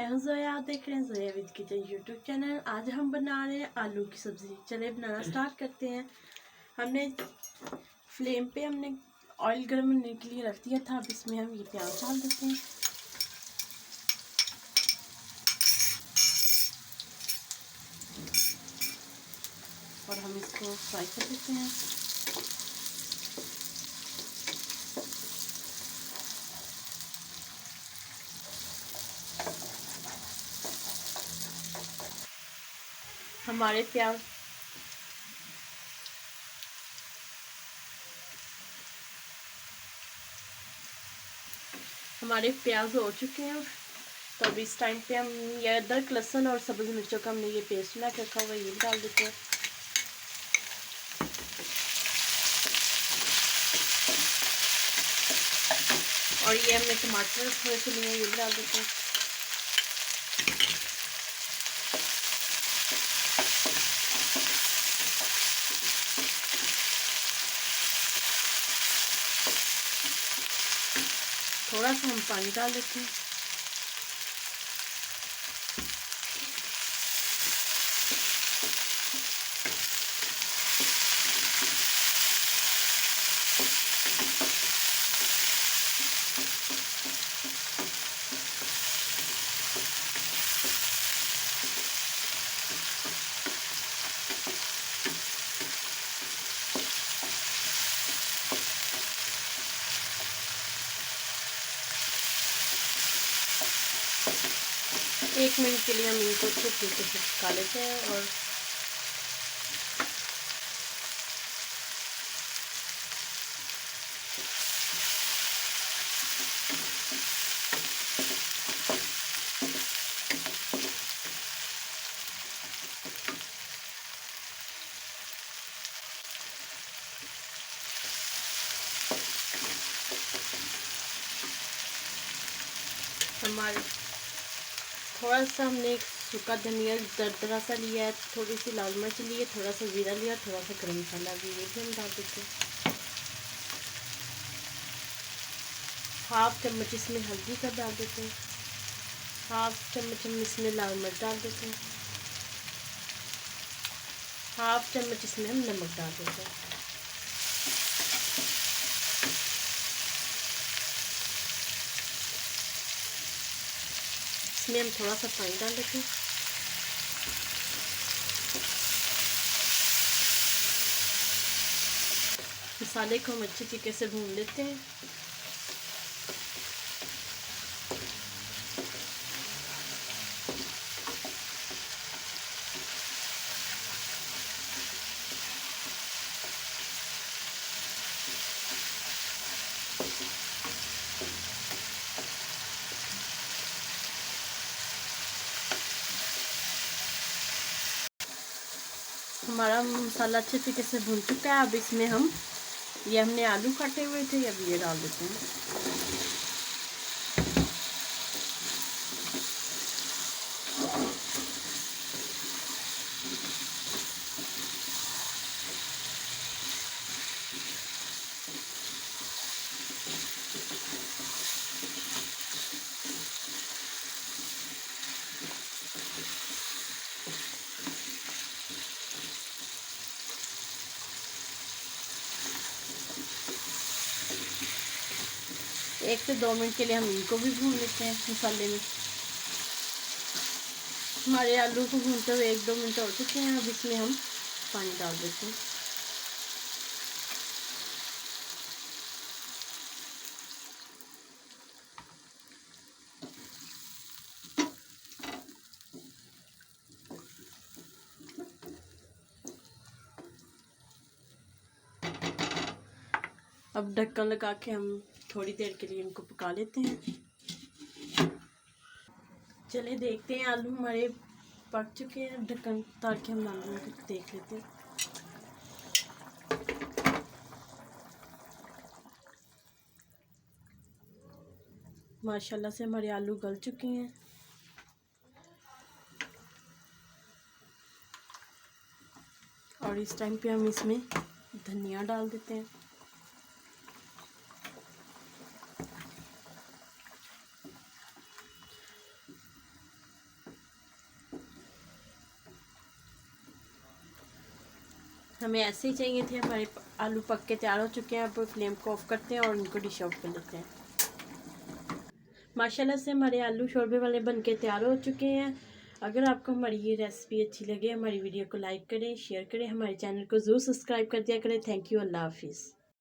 हूँ जोया, आप देख रहे हैं Zoya with kitchen YouTube channel. आज हम बना रहे हैं आलू की सब्ज़ी। चलिए बनाना स्टार्ट करते हैं। हमने फ्लेम पे ऑयल गर्म होने के लिए रख दिया था। अब इसमें हम ये प्याज डाल देते हैं और हम इसको फ्राई कर देते हैं। हमारे प्याज हो चुके हैं। तो अब इस टाइम पे हम ये अदरक लहसुन और सब्ज़ मिर्चों का हमने ये पेस्ट बना के रखा हुआ है, ये भी डाल देते हैं। और ये हमने टमाटर थोड़े से लिए, ये भी डाल देते हैं। थोड़ा सा हम पानी डाल देते हैं। एक मिनट के लिए हम इनको अच्छे तरीके से पका लेते हैं। और हमारे थोड़ा सा हमने एक सूखा धनिया दरदरा सा लिया है, थोड़ी सी लाल मिर्च ली है, थोड़ा सा जीरा लिया, थोड़ा सा गरम मसाला भी, ये भी हम डाल देते हैं। हाफ चम्मच इसमें हल्दी का डाल देते हैं। हाफ चम्मच हम इसमें लाल मिर्च डाल देते हैं। हाफ चम्मच इसमें हम नमक डाल देते हैं। इसमें हम थोड़ा सा पानी डाल देते हैं। मसाले को हम अच्छे तरीके से भून लेते हैं। हमारा मसाला अच्छे तरीके से भून चुका है। अब इसमें हम ये हमने आलू काटे हुए थे, अब ये डाल देते हैं। एक से 2 मिनट के लिए हम इनको भी भून लेते हैं मसाले में। हमारे आलू को भूनते हुए 1-2 मिनट हो चुके हैं। अब इसमें हम पानी डाल देते हैं। अब ढक्कन लगा के हम थोड़ी देर के लिए इनको पका लेते हैं। चलिए देखते हैं, आलू हमारे पक चुके हैं। ढक्कन उतार के हम आलू को देख लेते हैं। माशाल्लाह से हमारे आलू गल चुके हैं। और इस टाइम पे हम इसमें धनिया डाल देते हैं। हमें ऐसे ही चाहिए थे। हमारे आलू पक के तैयार हो चुके हैं। अब फ्लेम को ऑफ करते हैं और उनको डिश आउट कर लेते हैं। माशाल्लाह से हमारे आलू शोरबे वाले बनके तैयार हो चुके हैं। अगर आपको हमारी ये रेसिपी अच्छी लगे, हमारी वीडियो को लाइक करें, शेयर करें, हमारे चैनल को ज़रूर सब्सक्राइब कर दिया करें। Thank you. अल्लाह हाफिज़।